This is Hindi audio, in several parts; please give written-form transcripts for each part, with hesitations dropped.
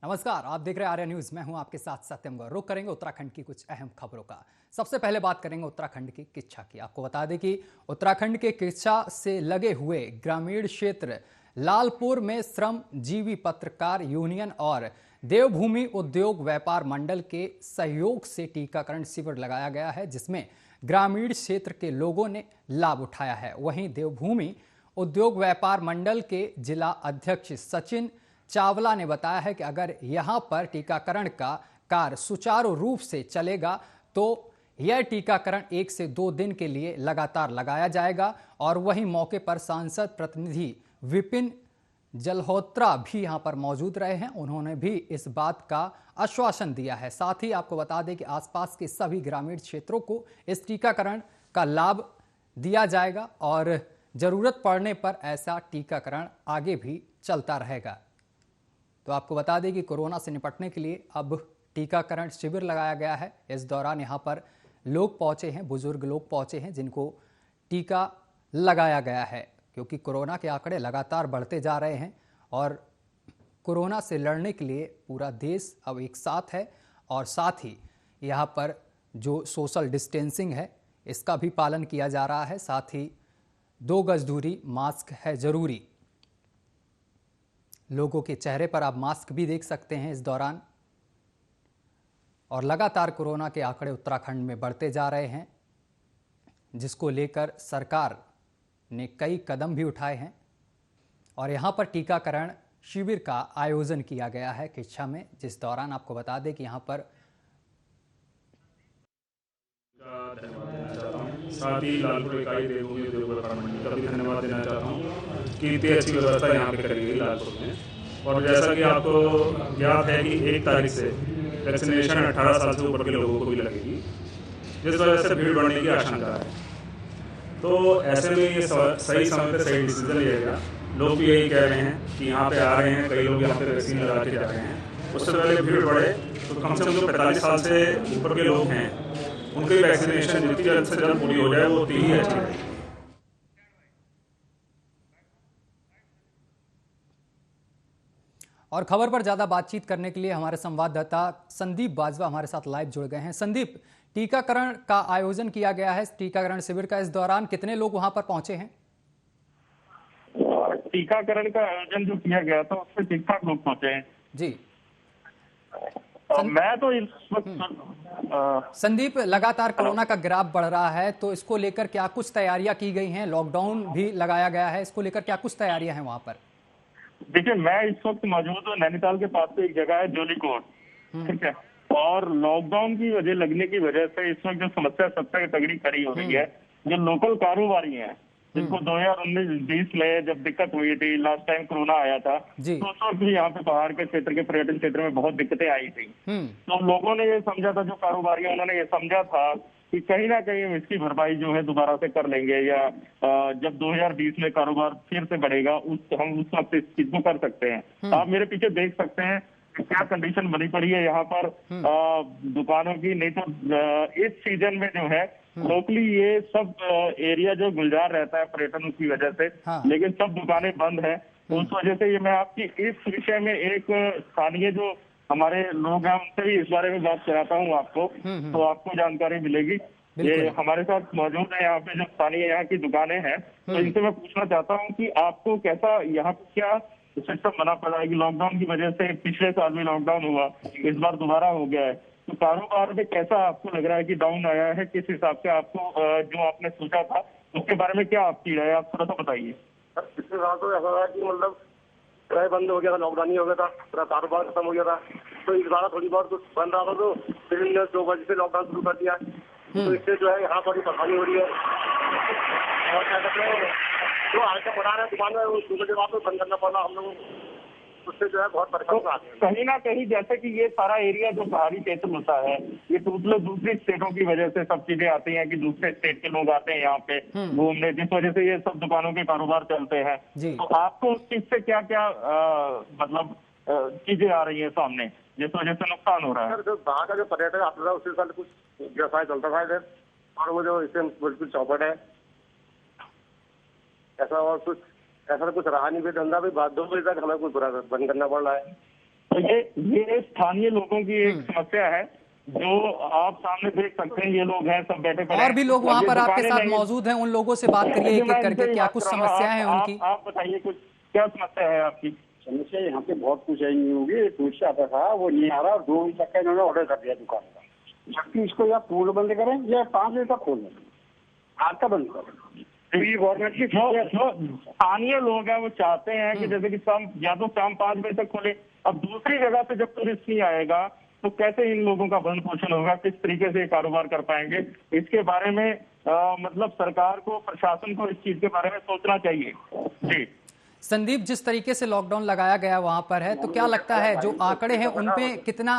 नमस्कार, आप देख रहे हैं आर्या न्यूज। मैं हूं आपके साथ सत्यम गौर। रुक करेंगे उत्तराखंड की कुछ अहम खबरों का। सबसे पहले बात करेंगे उत्तराखंड की किच्छा की। आपको बता दें कि उत्तराखंड के किच्छा से लगे हुए ग्रामीण क्षेत्र लालपुर में श्रम जीवी पत्रकार यूनियन और देवभूमि उद्योग व्यापार मंडल के सहयोग से टीकाकरण शिविर लगाया गया है, जिसमें ग्रामीण क्षेत्र के लोगों ने लाभ उठाया है। वहीं देवभूमि उद्योग व्यापार मंडल के जिला अध्यक्ष सचिन चावला ने बताया है कि अगर यहां पर टीकाकरण का कार्य सुचारू रूप से चलेगा तो यह टीकाकरण 1 से 2 दिन के लिए लगातार लगाया जाएगा। और वहीं मौके पर सांसद प्रतिनिधि विपिन जल्होत्रा भी यहां पर मौजूद रहे हैं। उन्होंने भी इस बात का आश्वासन दिया है। साथ ही आपको बता दें कि आसपास के सभी ग्रामीण क्षेत्रों को इस टीकाकरण का लाभ दिया जाएगा और जरूरत पड़ने पर ऐसा टीकाकरण आगे भी चलता रहेगा। तो आपको बता दें कि कोरोना से निपटने के लिए अब टीकाकरण शिविर लगाया गया है। इस दौरान यहाँ पर लोग पहुँचे हैं, बुजुर्ग लोग पहुँचे हैं जिनको टीका लगाया गया है, क्योंकि कोरोना के आंकड़े लगातार बढ़ते जा रहे हैं और कोरोना से लड़ने के लिए पूरा देश अब एक साथ है। और साथ ही यहाँ पर जो सोशल डिस्टेंसिंग है इसका भी पालन किया जा रहा है। साथ ही 2 गज दूरी, मास्क है जरूरी। लोगों के चेहरे पर आप मास्क भी देख सकते हैं इस दौरान। और लगातार कोरोना के आंकड़े उत्तराखंड में बढ़ते जा रहे हैं, जिसको लेकर सरकार ने कई कदम भी उठाए हैं और यहां पर टीकाकरण शिविर का आयोजन किया गया है किच्छा में, जिस दौरान आपको बता दें कि यहां पर साथ ही लालपुर इकाई देवभूमि उद्योग व्यापार मंडल का भी धन्यवाद देना चाहता हूँ कि इतनी अच्छी व्यवस्था यहाँ पे करी गई लालपुर में। और जैसा कि आपको ज्ञात है कि 1 तारीख से वैक्सीनेशन 18 साल से ऊपर के लोगों को भी लगेगी, जिस वजह से भीड़ बढ़ने की आशंका है। तो ऐसे में ये सही समय पर सही डिसीजन लिया गया। लोग भी यही कह रहे हैं कि यहाँ पे आ रहे हैं, कई लोग यहाँ पे वैक्सीन लगा के जा रहे हैं। उससे पहले भीड़ बढ़े तो कम से कम जो 45 साल से ऊपर के लोग हैं उनकी वैक्सीनेशन जितनी जल्द से जल्द पूरी हो जाए वो उतनी ही अच्छी है। और खबर पर ज्यादा बातचीत करने के लिए हमारे संवाददाता संदीप बाजवा हमारे साथ लाइव जुड़ गए हैं। संदीप, टीकाकरण का आयोजन किया गया है, टीकाकरण शिविर का, इस दौरान कितने लोग वहां पर पहुंचे हैं? टीकाकरण का आयोजन जो किया गया था उसमें ठीक ठाक लोग पहुंचे हैं जी। मैं तो इस वक्त संदीप, लगातार कोरोना का ग्राफ बढ़ रहा है, तो इसको लेकर क्या कुछ तैयारियां की गई हैं? लॉकडाउन भी लगाया गया है, इसको लेकर क्या कुछ तैयारियां हैं वहां पर? देखिए, मैं इस वक्त मौजूद हूँ नैनीताल के पास से एक जगह है जोलीकोट, ठीक है। और लॉकडाउन की वजह लगने की वजह से इस वक्त जो समस्या सबसे तगड़ी खड़ी हो रही है, जो लोकल कारोबारी हैं जिनको 2019-20 में जब दिक्कत हुई थी, लास्ट टाइम कोरोना आया था, तो उस वक्त भी यहाँ पे पहाड़ के क्षेत्र के पर्यटन क्षेत्र में बहुत दिक्कतें आई थी। तो लोगों ने ये समझा था, जो कारोबारी उन्होंने ये समझा था कि कहीं ना कहीं हम इसकी भरपाई जो है दोबारा से कर लेंगे, या जब 2020 में कारोबार फिर से बढ़ेगा हम उस वक्त इस चीज को कर सकते हैं। आप मेरे पीछे देख सकते हैं क्या कंडीशन बनी पड़ी है यहाँ पर दुकानों की। नहीं तो इस सीजन में जो है लोकली ये सब एरिया जो गुलजार रहता है पर्यटन की वजह से, लेकिन सब दुकानें बंद है। तो उस वजह से ये मैं आपकी इस विषय में एक स्थानीय जो हमारे लोग हैं उनसे भी इस बारे में बात कराता हूँ आपको, तो आपको जानकारी मिलेगी। ये हमारे साथ मौजूद है यहाँ पे जो स्थानीय यहाँ की दुकानें हैं, तो इनसे मैं पूछना चाहता हूँ कि आपको कैसा यहाँ पे क्या सिस्टम बना पड़ा है कि लॉकडाउन की वजह से पिछले साल भी लॉकडाउन हुआ, इस बार दोबारा हो गया है, तो कारोबार में कैसा आपको लग रहा है कि डाउन आया है? किस हिसाब से आपको जो आपने सोचा था उसके बारे में क्या आपकी राय है, आप थोड़ा सा बताइए। पिछले साल तो ऐसा था कि मतलब किराया बंद हो गया था, लॉकडाउन ही हो गया था, पूरा कारोबार खत्म हो गया था। तो इस बार थोड़ी बहुत कुछ बंद रहा था, तो फिर 2 बजे से लॉकडाउन शुरू कर दिया। तो इससे जो है यहाँ थोड़ी परेशानी हो रही है। और क्या कहते हैं, जो आगे बढ़ा रहे दुकान में 2 बजे बाद बंद करना पड़ा हम लोग, उससे जो है बहुत परेशानी आती है। कहीं ना कहीं जैसे कि ये सारा एरिया जो पहाड़ी क्षेत्र होता है, ये दूसरी स्टेटों की वजह से सब चीजें आती हैं कि दूसरे स्टेट के लोग आते हैं यहाँ पे घूमने, जिस वजह से ये सब दुकानों के कारोबार चलते हैं। तो आपको उस चीज से क्या क्या मतलब चीजें आ रही है सामने जिस वजह से नुकसान हो रहा है? जो बाहर का जो पर्यटक आता था उसके साथ कुछ व्यवसाय चलता था इधर, और वो जो इससे बिल्कुल चौपट है ऐसा, और कुछ ऐसा तो कुछ रहा नहीं, फिर धंधा भी 2 बजे तक हमें कुछ बुरा बंद करना पड़ रहा है। तो ये स्थानीय लोगों की एक समस्या है, जो आप सामने देख सकते हैं। ये लोग हैं सब बैठे पड़े और भी लोग वहां ये पर आपके दुकानें साथ नहीं- मौजूद हैं, उन लोगों से बात करिए जी, एक मैं एक करके, इनसे ही क्या बात कुछ करूंगा। समस्याएं हैं उनकी। आप बताइए कुछ, क्या समस्या है आपकी? समस्या यहाँ पे बहुत कुछ आई नहीं होगी। एक टूरिस्ट आता था, वो नहीं आ रहा, 2 बजे तक का इन्होंने ऑर्डर कर दिया दुकान का, जबकि इसको या पूर्ण बंद करें या 5 बजे तक खोल दें, आज का बंद करें। तो ये गवर्नमेंट की जो स्थानीय लोग हैं वो चाहते हैं कि जैसे कि शाम या तो शाम 5 बजे तक खोले। अब दूसरी जगह से जब टूरिस्ट नहीं आएगा तो कैसे इन लोगों का भरण पोषण होगा, किस तरीके से कारोबार कर पाएंगे? इसके बारे में मतलब सरकार को, प्रशासन को इस चीज के बारे में सोचना चाहिए। जी संदीप, जिस तरीके से लॉकडाउन लगाया गया वहां पर है, तो क्या लगता है जो आंकड़े हैं उनपे कितना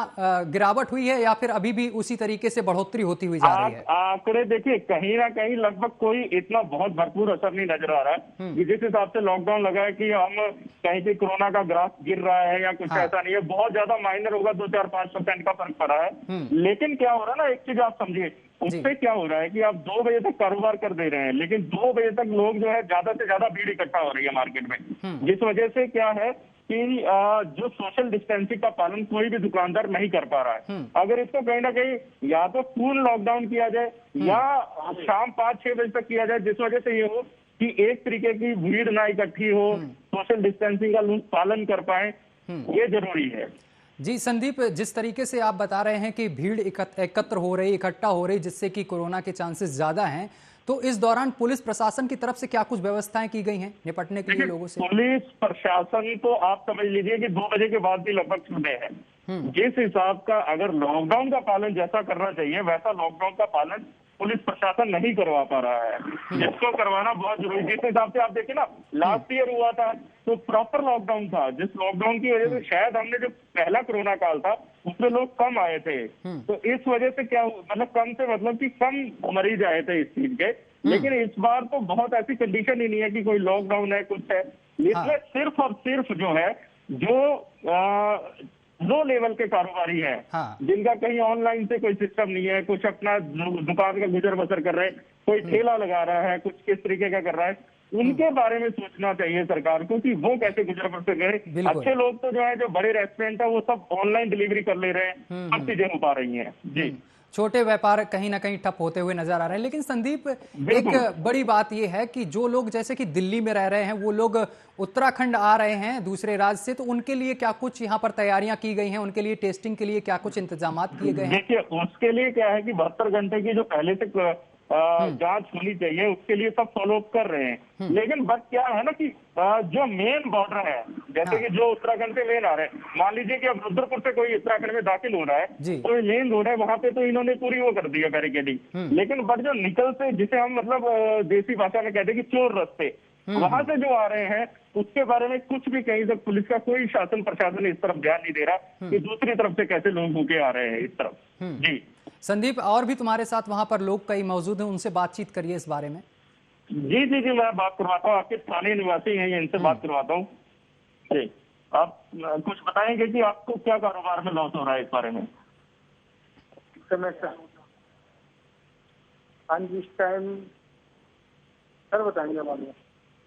गिरावट हुई है, या फिर अभी भी उसी तरीके से बढ़ोतरी होती हुई जा रही है? आंकड़े देखिए, कहीं ना कहीं लगभग कोई इतना बहुत भरपूर असर नहीं नजर आ रहा है कि जिस हिसाब से लॉकडाउन लगा है कि हम कहीं से कोरोना का ग्राफ गिर रहा है या कुछ ऐसा नहीं है। बहुत ज्यादा माइनर होगा, 2-4-5% का फर्क पड़ा है। लेकिन क्या हो रहा है ना, एक चीज आप समझिए, उससे क्या हो रहा है कि आप 2 बजे तक कारोबार कर दे रहे हैं, लेकिन 2 बजे तक लोग जो है ज्यादा से ज्यादा भीड़ इकट्ठा हो रही है मार्केट में, जिस वजह से क्या है कि जो सोशल डिस्टेंसिंग का पालन कोई भी दुकानदार नहीं कर पा रहा है। अगर इसको कहीं ना कहीं या तो पूर्ण लॉकडाउन किया जाए या शाम 5-6 बजे तक किया जाए, जिस वजह से ये हो कि एक तरीके की भीड़ ना इकट्ठी हो, सोशल डिस्टेंसिंग का लोग पालन कर पाए, ये जरूरी है। जी संदीप, जिस तरीके से आप बता रहे हैं कि भीड़ एकत्र हो रही, इकट्ठा हो रही, जिससे कि कोरोना के चांसेस ज्यादा हैं, तो इस दौरान पुलिस प्रशासन की तरफ से क्या कुछ व्यवस्थाएं की गई हैं निपटने के लिए लोगों से? पुलिस प्रशासन तो आप समझ लीजिए कि 2 बजे के बाद भी लगभग छूटे हैं। जिस हिसाब का अगर लॉकडाउन का पालन जैसा करना चाहिए वैसा लॉकडाउन का पालन पुलिस प्रशासन नहीं करवा पा रहा है, जिसको करवाना बहुत जरूरी। जिस हिसाब से आप देखिए ना, लास्ट ईयर हुआ था तो प्रॉपर लॉकडाउन था, जिस लॉकडाउन की वजह से शायद हमने जो पहला कोरोना काल था उसमें लोग कम आए थे, तो इस वजह से क्या मतलब कम से मतलब कि कम मरीज आए थे इस चीज के। लेकिन इस बार तो बहुत ऐसी कंडीशन ही नहीं है कि कोई लॉकडाउन है, कुछ है। इसमें सिर्फ और सिर्फ जो है, जो लो लेवल के कारोबारी हैं, जिनका कहीं ऑनलाइन से कोई सिस्टम नहीं है, कुछ अपना दुकान का गुजर बसर कर रहे हैं, कोई ठेला लगा रहा है, कुछ किस तरीके का कर रहा है, उनके बारे में सोचना चाहिए सरकार को कि वो कैसे गुजर बसर करें। अच्छे लोग तो जो है, जो बड़े रेस्टोरेंट है, वो सब ऑनलाइन डिलीवरी कर ले रहे हैं, सब चीजें हो पा रही हैं। जी, छोटे व्यापार कहीं ना कहीं ठप होते हुए नजर आ रहे हैं। लेकिन संदीप, एक बड़ी बात यह है कि जो लोग जैसे कि दिल्ली में रह रहे हैं, वो लोग उत्तराखंड आ रहे हैं दूसरे राज्य से, तो उनके लिए क्या कुछ यहाँ पर तैयारियां की गई हैं? उनके लिए टेस्टिंग के लिए क्या कुछ इंतजाम किए गए हैं? देखिए, उसके लिए क्या है कि 72 घंटे की जो पहले से जांच होनी चाहिए, उसके लिए सब फॉलो अप कर रहे हैं। लेकिन बट क्या है ना कि जो मेन बॉर्डर है, जैसे कि जो उत्तराखंड से मेन आ रहे हैं, मान लीजिए कि अब रुद्रपुर से कोई उत्तराखंड में दाखिल हो रहा है, तो मेन रोड है, वहां पे तो इन्होंने पूरी वो कर दिया बैरिकेडिंग। लेकिन बट जो निकल से, जिसे हम मतलब देसी भाषा में कहते हैं कि चोर रास्ते, वहां से जो आ रहे हैं, उसके बारे में कुछ भी कहीं तक पुलिस का कोई शासन प्रशासन इस तरफ ध्यान नहीं दे रहा कि दूसरी तरफ से कैसे लोग होके आ रहे हैं इस तरफ। जी संदीप, और भी तुम्हारे साथ वहां पर लोग कई मौजूद हैं, उनसे बातचीत करिए इस बारे में। जी जी जी, मैं बात करवाता हूँ, आपके स्थानीय निवासी हैं, इनसे बात करवाता हूँ। जी, आप कुछ बताएंगे कि आपको क्या कारोबार में लॉस हो रहा है इस बारे में? इस टाइम सर बताएंगे हमारे।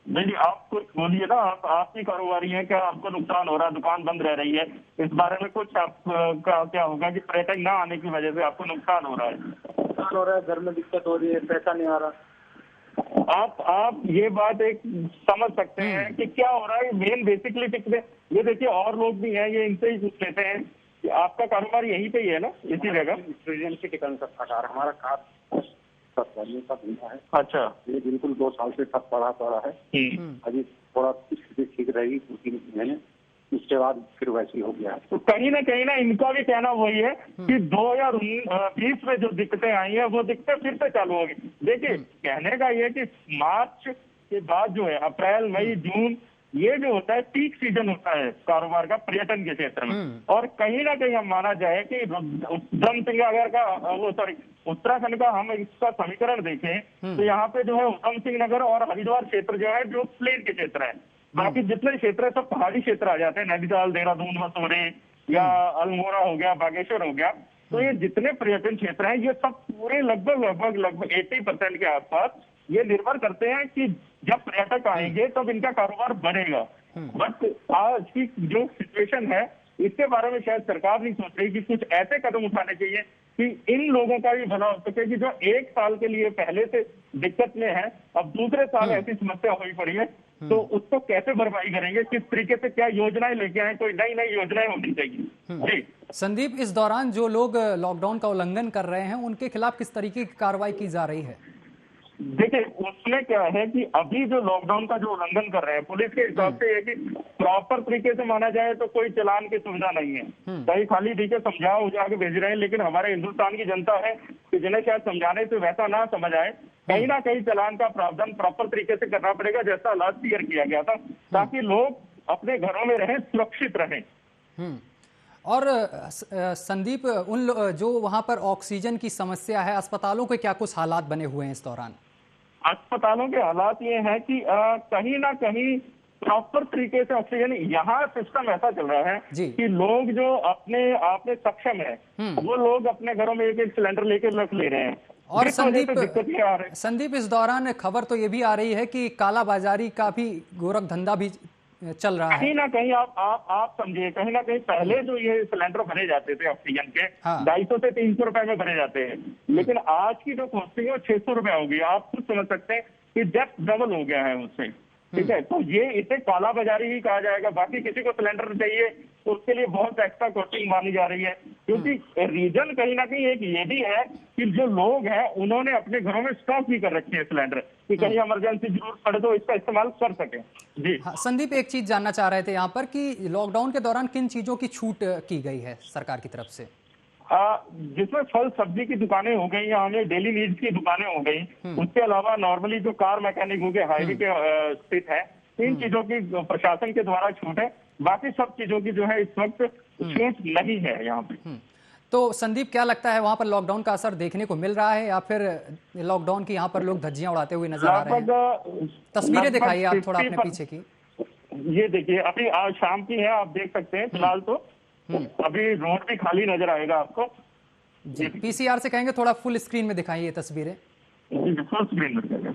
नहीं, आप कुछ बोलिए ना, आप ही कारोबारी हैं, क्या आपको नुकसान हो रहा है, दुकान बंद रह रही है, इस बारे में कुछ आपका क्या होगा कि पर्यटक ना आने की वजह से आपको नुकसान हो रहा है? नुकसान हो रहा है, घर में दिक्कत हो रही है, पैसा नहीं आ रहा। आप ये बात एक समझ सकते हैं कि क्या हो रहा है। मेन बेसिकली टिकट, ये देखिए और लोग भी हैं, ये इनसे ही पूछ लेते हैं कि आपका कारोबार यहीं पे ही है ना, इसी जगह? स्टूडेंट की टिकट का प्रकार हमारा खास का धंधा है। अच्छा, ये बिल्कुल 2 साल से ठप पड़ा है। अभी थोड़ा स्थिति ठीक रहेगी 2-3 महीने, उसके बाद फिर वैसी हो गया। तो कहीं ना इनका भी कहना वही है कि 2020 में जो दिक्कतें आई हैं वो दिक्कतें फिर से चालू होगी। देखिए, कहने का ये कि मार्च के बाद जो है, अप्रैल मई जून, ये जो होता है पीक सीजन होता है कारोबार का पर्यटन के क्षेत्र में। और कहीं ना कहीं हम माना जाए कि उधम सिंह नगर का उत्तराखंड का हम इसका समीकरण देखें तो यहाँ पे जो है उधम सिंह नगर और हरिद्वार क्षेत्र जो है जो प्लेन के क्षेत्र है, बाकी जितने क्षेत्र है सब पहाड़ी क्षेत्र आ जाते हैं, नैनीताल, देहरादून, मसूरी या अल्मोड़ा हो गया, बागेश्वर हो गया। तो ये जितने पर्यटन क्षेत्र हैं ये सब पूरे लगभग 80% के आसपास ये निर्भर करते हैं कि जब पर्यटक आएंगे तब इनका कारोबार बढ़ेगा। बट आज की जो सिचुएशन है इसके बारे में शायद सरकार नहीं सोच रही कि कुछ ऐसे कदम उठाने चाहिए कि इन लोगों का भी भला हो सके कि जो 1 साल के लिए पहले से दिक्कत में है, अब दूसरे साल ऐसी समस्या हुई पड़ी है, तो उसको कैसे भरपाई करेंगे, किस तरीके से क्या योजनाएं लेके आए, कोई नई नई योजनाएं होनी चाहिए। जी संदीप, इस दौरान जो लोग लॉकडाउन का उल्लंघन कर रहे हैं उनके खिलाफ किस तरीके की कार्रवाई की जा रही है? देखिए, उसमें क्या है कि अभी जो लॉकडाउन का जो उल्लंघन कर रहे हैं, पुलिस के हिसाब से ये कि प्रॉपर तरीके से माना जाए तो कोई चालान की सुविधा नहीं है, कहीं खाली ठीक है समझा उजा के भेज रहे हैं, लेकिन हमारे हिंदुस्तान की जनता है कि जिन्हें शायद समझाने से वैसा ना समझ आए, कहीं ना कहीं चालान का प्रावधान प्रॉपर तरीके से करना पड़ेगा, जैसा लास्ट ईयर किया गया था, ताकि लोग अपने घरों में रहें, सुरक्षित रहें। और संदीप, जो वहां पर ऑक्सीजन की समस्या है, अस्पतालों के क्या कुछ हालात बने हुए हैं इस दौरान? अस्पतालों के हालात ये हैं कि कहीं ना कहीं प्रॉपर तरीके से ऑक्सीजन, यहाँ सिस्टम ऐसा चल रहा है कि लोग जो अपने आप में सक्षम है वो लोग अपने घरों में एक एक सिलेंडर लेकर रख ले रहे हैं। और संदीप, इस दौरान खबर तो ये भी आ रही है कि कालाबाजारी का भी गोरख धंधा भी चल रहा है। कहीं ना कहीं आप समझिए, कहीं ना कहीं पहले जो ये सिलेंडर भरे जाते थे ऑक्सीजन के, 250 से 300 रुपए में भरे जाते हैं, लेकिन आज की जो कॉस्टिंग है वो 600 रुपए होगी। आप खुद समझ सकते हैं कि जस्ट डबल हो गया है उससे। ठीक है, तो ये इसे कालाबाजारी ही कहा जाएगा। बाकी किसी को सिलेंडर चाहिए तो उसके लिए बहुत एक्स्ट्रा कॉस्टिंग मानी जा रही है, क्योंकि रीजन कहीं ना कहीं एक ये भी है कि जो लोग हैं उन्होंने अपने घरों में स्टॉक भी कर रखे हैं सिलेंडर, कि कहीं इमरजेंसी जरूरत पड़े तो इसका इस्तेमाल कर सके। जी हाँ, संदीप, एक चीज जानना चाह रहे थे यहाँ पर कि लॉकडाउन के दौरान किन चीजों की छूट की गई है सरकार की तरफ से? जिसमें फल सब्जी की दुकानें हो गई या हमें डेली नीड्स की दुकानें हो गई, उसके अलावा नॉर्मली जो कार मैकेनिक हो गए हाईवे के स्थित है, इन चीजों की प्रशासन के द्वारा छूट है। बाकी सब चीजों की जो है इस वक्त छूट नहीं है यहाँ पे। तो संदीप, क्या लगता है वहां पर लॉकडाउन का असर देखने को मिल रहा है या फिर लॉकडाउन की यहाँ पर लोग धज्जियां उड़ाते हुए नजर आ रहे हैं? तस्वीरें दिखाइए आप थोड़ा अपने पीछे की। ये देखिए, अभी आज शाम की है, आप देख सकते हैं। फिलहाल तो अभी रोड भी खाली नजर आएगा आपको। जी, पीसीआर से कहेंगे थोड़ा फुल स्क्रीन में दिखाइए ये तस्वीरें। फुल स्क्रीन में दिखाइए।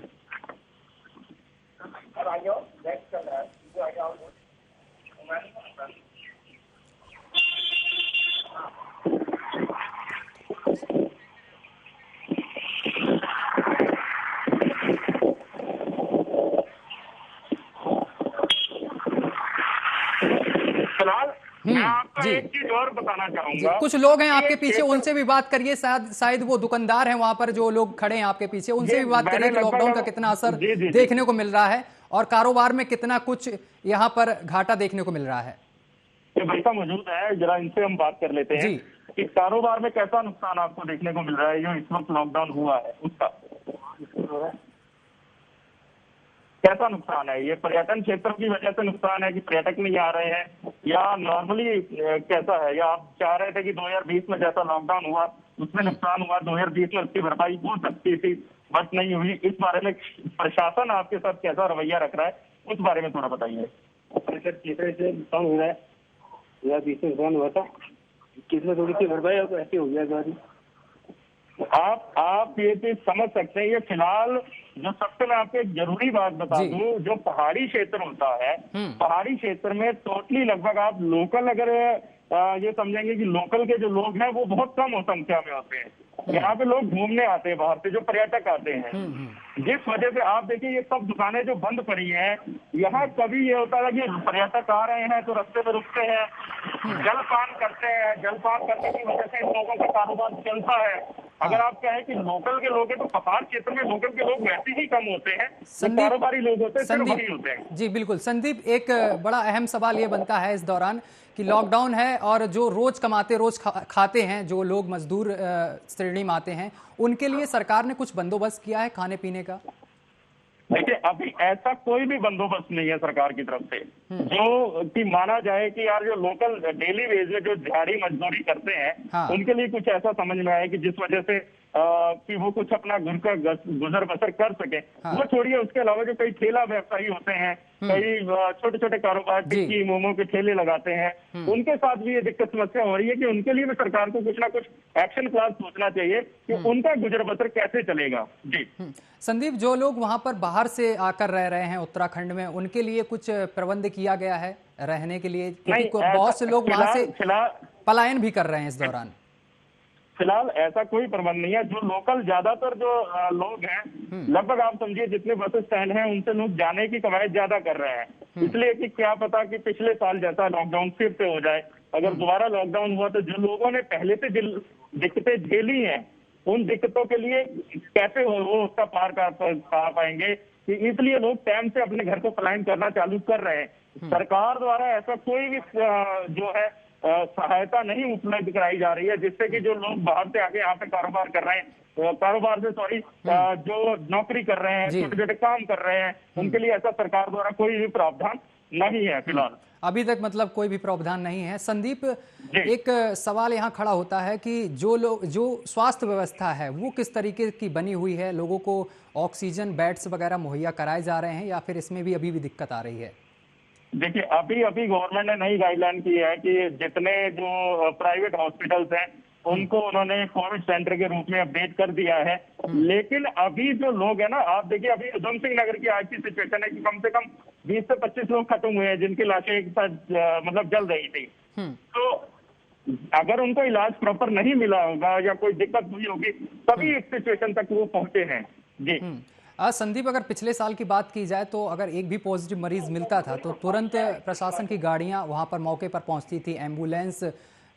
फिलहाल मैं आपको एक चीज और बताना चाहूंगा। कुछ लोग हैं आपके पीछे, उनसे भी बात करिए। शायद वो दुकानदार हैं वहां पर जो लोग खड़े हैं आपके पीछे, उनसे भी बात करिए कि लॉकडाउन का कितना असर देखने को मिल रहा है और कारोबार में कितना कुछ यहाँ पर घाटा देखने को मिल रहा है। ये भाई साहब मौजूद है, जरा इनसे हम बात कर लेते हैं कि कारोबार में कैसा नुकसान आपको देखने को मिल रहा है जो इस वक्त लॉकडाउन हुआ है, उसका कैसा नुकसान है? ये पर्यटन क्षेत्र की वजह से नुकसान है कि पर्यटक नहीं आ रहे हैं, या नॉर्मली कैसा है, या आप चाह रहे थे कि 2020 में जैसा लॉकडाउन हुआ उसमें नुकसान हुआ, 2020 में उसकी भरपाई हो सकती थी बट नहीं हुई? इस बारे में प्रशासन आपके साथ कैसा रवैया रख रहा है, उस बारे में थोड़ा बताइए। नुकसान हो रहा है, 2020 में नुकसान हुआ था, किसमें थोड़ी सी भरपाई अब ऐसी हो गया। आप ये चीज समझ सकते हैं। ये फिलहाल जो सबसे मैं आपको एक जरूरी बात बता दूं, जो पहाड़ी क्षेत्र होता है, पहाड़ी क्षेत्र में टोटली लगभग आप लोकल अगर ये समझेंगे कि लोकल के जो लोग हैं वो बहुत कम संख्या में होते हैं। यहाँ पे लोग घूमने आते हैं बाहर से, जो पर्यटक आते हैं, जिस वजह से आप देखिए ये सब दुकानें जो बंद पड़ी हैं। यहाँ कभी ये होता है कि पर्यटक आ रहे हैं तो रास्ते में रुकते हैं, जलपान करते हैं, जलपान करने की वजह से इन लोगों का कारोबार चलता है। अगर आप कहें कि लोकल के लोग हैं तो पहाड़ क्षेत्र में लोकल के लोग वैसे ही कम होते हैं, कारोबारी लोग होते हैं, सिर्फ वही होते हैं। जी बिल्कुल संदीप, एक बड़ा अहम सवाल ये बनता है इस दौरान कि लॉकडाउन है और जो रोज कमाते रोज खाते हैं, जो लोग मजदूर श्रेणी में आते हैं, उनके लिए सरकार ने कुछ बंदोबस्त किया है खाने पीने का? देखिए, अभी ऐसा कोई भी बंदोबस्त नहीं है सरकार की तरफ से जो कि माना जाए कि यार जो लोकल डेली वेज में जो दिहाड़ी मजदूरी करते हैं उनके लिए कुछ ऐसा समझ में आए कि जिस वजह से कि वो कुछ अपना घर का गुजर बसर कर सके। हाँ। वो छोड़िए, उसके अलावा जो कई ठेला व्यवसायी होते हैं, कई छोटे छोटे कारोबार टिक्की मोमो के ठेले लगाते हैं, उनके साथ भी ये दिक्कत समस्या हो रही है कि उनके लिए भी सरकार को कुछ ना कुछ एक्शन प्लान सोचना चाहिए कि उनका गुजर बसर कैसे चलेगा। जी संदीप, जो लोग वहां पर बाहर से आकर रह रहे हैं उत्तराखंड में, उनके लिए कुछ प्रबंध किया गया है रहने के लिए? क्योंकि बहुत से लोग वहां से पलायन भी कर रहे हैं इस दौरान। फिलहाल ऐसा कोई प्रबंध नहीं है। जो लोकल ज्यादातर जो लोग हैं, लगभग आप समझिए जितने बस स्टैंड हैं उनसे लोग जाने की कवायद ज्यादा कर रहे हैं, इसलिए कि क्या पता कि पिछले साल जैसा लॉकडाउन फिर से हो जाए। अगर दोबारा लॉकडाउन हुआ तो जो लोगों ने पहले से दिक्कतें झेली हैं, उन दिक्कतों के लिए कैसे वो उसका पार कर पाएंगे, कि इसलिए लोग टाइम से अपने घर को पलायन करना चालू कर रहे हैं। सरकार द्वारा ऐसा कोई भी जो है सहायता नहीं उपलब्ध कराई जा रही है, जिससे कि जो लोग बाहर से आके यहाँ पे कारोबार कर रहे हैं, कारोबार से सॉरी जो नौकरी कर रहे हैं, छोटे छोटे काम कर रहे हैं, उनके लिए ऐसा सरकार द्वारा कोई भी प्रावधान नहीं है फिलहाल। अभी तक मतलब कोई भी प्रावधान नहीं है। संदीप, एक सवाल यहाँ खड़ा होता है कि जो स्वास्थ्य व्यवस्था है वो किस तरीके की बनी हुई है? लोगों को ऑक्सीजन बेड्स वगैरह मुहैया कराए जा रहे हैं या फिर इसमें भी अभी दिक्कत आ रही है? देखिए, अभी गवर्नमेंट ने नई गाइडलाइन की है कि जितने जो प्राइवेट हॉस्पिटल्स हैं उनको उन्होंने कोविड सेंटर के रूप में अपडेट कर दिया है। लेकिन अभी जो लोग हैं ना, आप देखिए अभी उधम सिंह नगर की आज की सिचुएशन है कि कम से कम 20 से 25 लोग खत्म हुए हैं जिनकी लाशें एक साथ मतलब जल रही थी। तो अगर उनको इलाज प्रॉपर नहीं मिला होगा या कोई दिक्कत हुई होगी तभी इस सिचुएशन तक वो पहुंचे हैं। जी संदीप, अगर पिछले साल की बात की जाए तो अगर एक भी पॉजिटिव मरीज मिलता था तो तुरंत प्रशासन की गाड़ियां वहां पर मौके पर पहुंचती थी, एम्बुलेंस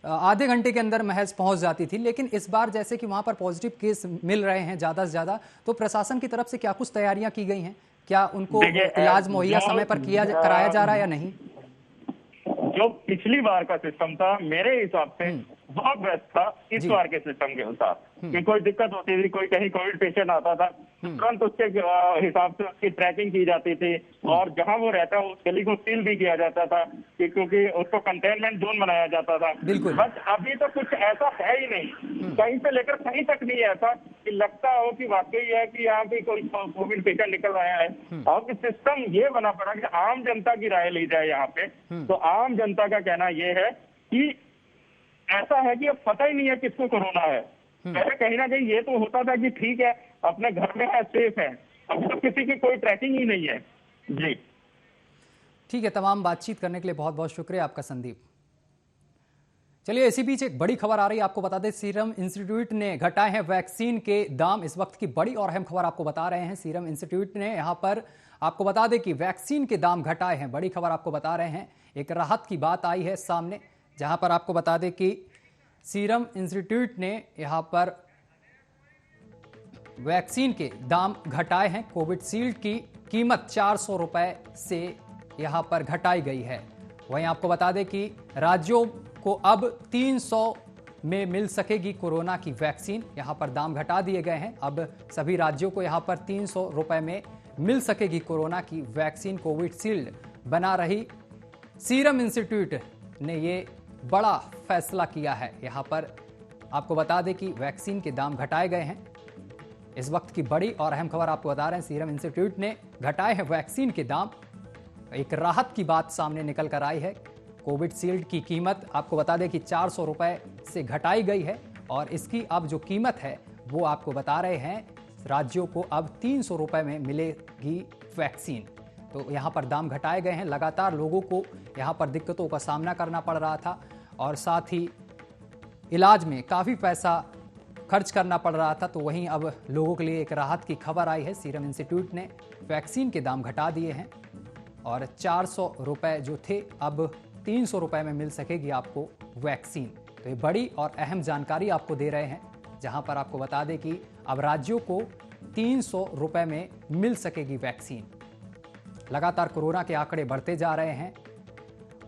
आधे घंटे के अंदर महज पहुंच जाती थी। लेकिन इस बार जैसे कि वहां पर पॉजिटिव केस मिल रहे हैं ज़्यादा से ज़्यादा, तो प्रशासन की तरफ से क्या कुछ तैयारियां की गई हैं? क्या उनको इलाज मुहैया समय पर कराया जा रहा है या नहीं? जो पिछली बार का सिस्टम था मेरे हिसाब से बहुत बेस्ट था इस बार के सिस्टम के अनुसार, कि कोई दिक्कत होती थी, कोई कहीं कोविड पेशेंट आता था, तुरंत उसके हिसाब से उसकी ट्रैकिंग की जाती थी और जहां वो रहता है उस गली को सील भी किया जाता था, क्योंकि उसको कंटेनमेंट जोन बनाया जाता था। बस अभी तो कुछ ऐसा है ही नहीं, कहीं से लेकर कहीं तक नहीं है ऐसा कि लगता हो कि वाकई है कि यहाँ पे कोई कोविड पेशेंट निकल आया है। अब सिस्टम ये बना पड़ा कि आम जनता की राय ली जाए यहाँ पे। तो आम जनता का कहना ये है कि ऐसा है कि अब पता ही नहीं है किसको कोरोना है। पहले कहीं ना कहीं ये तो होता था कि ठीक है अपने घर में है, सेफ है, अब तो किसी की कोई ट्रैकिंग ही नहीं है। जी ठीक है, तमाम बातचीत करने के लिए बहुत बहुत शुक्रिया आपका संदीप। चलिए, इसी बीच एक बड़ी खबर आ रही है, आपको बता दें सीरम इंस्टीट्यूट ने घटाए हैं वैक्सीन के दाम। इस वक्त की बड़ी और अहम खबर आपको बता रहे हैं, सीरम इंस्टीट्यूट ने यहां पर आपको बता दें कि वैक्सीन के दाम घटाए हैं। बड़ी खबर आपको बता रहे हैं, एक राहत की बात आई है सामने, जहां पर आपको बता दें कि सीरम इंस्टीट्यूट ने यहां पर वैक्सीन के दाम घटाए हैं। कोविशील्ड की कीमत 400 रुपए से यहां पर घटाई गई है। वहीं आपको बता दें कि राज्यों को अब 300 में मिल सकेगी कोरोना की वैक्सीन। यहां पर दाम घटा दिए गए हैं, अब सभी राज्यों को यहां पर 300 रुपए में मिल सकेगी कोरोना की वैक्सीन। कोविशील्ड बना रही सीरम इंस्टीट्यूट ने ये बड़ा फैसला किया है। यहां पर आपको बता दें कि वैक्सीन के दाम घटाए गए हैं। इस वक्त की बड़ी और अहम खबर आपको बता रहे हैं, सीरम इंस्टीट्यूट ने घटाए हैं वैक्सीन के दाम। एक राहत की बात सामने निकल कर आई है। कोविशील्ड की कीमत आपको बता दें कि 400 रुपए से घटाई गई है और इसकी अब जो कीमत है वो आपको बता रहे हैं राज्यों को अब 300 रुपए में मिलेगी वैक्सीन। तो यहाँ पर दाम घटाए गए हैं। लगातार लोगों को यहाँ पर दिक्कतों का सामना करना पड़ रहा था और साथ ही इलाज में काफ़ी पैसा खर्च करना पड़ रहा था, तो वहीं अब लोगों के लिए एक राहत की खबर आई है। सीरम इंस्टीट्यूट ने वैक्सीन के दाम घटा दिए हैं और 400 रुपए जो थे अब 300 रुपए में मिल सकेगी आपको वैक्सीन। तो ये बड़ी और अहम जानकारी आपको दे रहे हैं, जहां पर आपको बता दें कि अब राज्यों को 300 रुपए में मिल सकेगी वैक्सीन। लगातार कोरोना के आंकड़े बढ़ते जा रहे हैं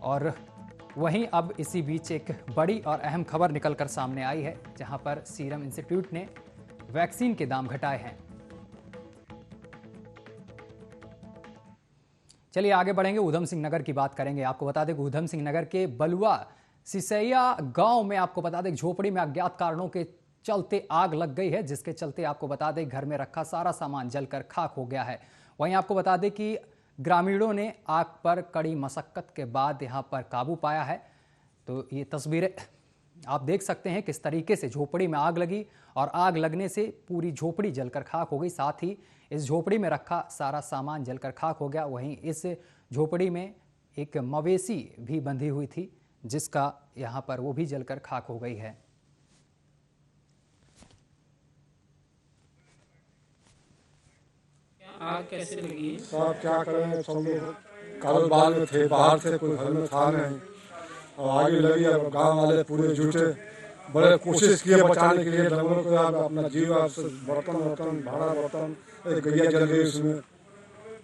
और वहीं अब इसी बीच एक बड़ी और अहम खबर निकलकर सामने आई है, जहां पर सीरम इंस्टीट्यूट ने वैक्सीन के दाम घटाए हैं। चलिए आगे बढ़ेंगे, उधम सिंह नगर की बात करेंगे। आपको बता दें कि उधम सिंह नगर के बलुआ सिसैया गांव में आपको बता दें झोपड़ी में अज्ञात कारणों चलते आग लग गई है, जिसके चलते आपको बता दें घर में रखा सारा सामान जलकर खाक हो गया है। वहीं आपको बता दें कि ग्रामीणों ने आग पर कड़ी मशक्कत के बाद यहां पर काबू पाया है। तो ये तस्वीरें आप देख सकते हैं किस तरीके से झोपड़ी में आग लगी और आग लगने से पूरी झोपड़ी जलकर खाक हो गई। साथ ही इस झोपड़ी में रखा सारा सामान जलकर खाक हो गया। वहीं इस झोपड़ी में एक मवेशी भी बंधी हुई थी, जिसका यहाँ पर वो भी जलकर खाक हो गई है। आग कैसे लगी? साहब क्या करें, सब लोग कारोबार में थे, बाहर थे, कोई घर में था नहीं और आगे लगी। अब गांव वाले पूरे जुटे, बड़े कोशिश किए बचाने के लिए डंगरों को। आप अपना जीव, बर्तन भाड़ा बर्तन, एक गैया जल गई उसमें।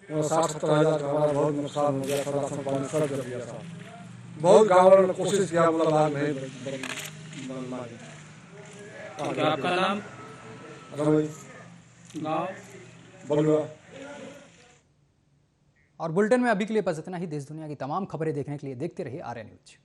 60-70 हज़ार का हमारा बहुत नुकसान हो गया था। राशन पानी सब जल गया था। बहुत गाँव वालों ने कोशिश किया, मतलब आग नहीं आपका नाम? गाँव बलुआ। और बुलेटिन में अभी के लिए बस इतना ही। देश दुनिया की तमाम खबरें देखने के लिए देखते रहिए आर्या न्यूज।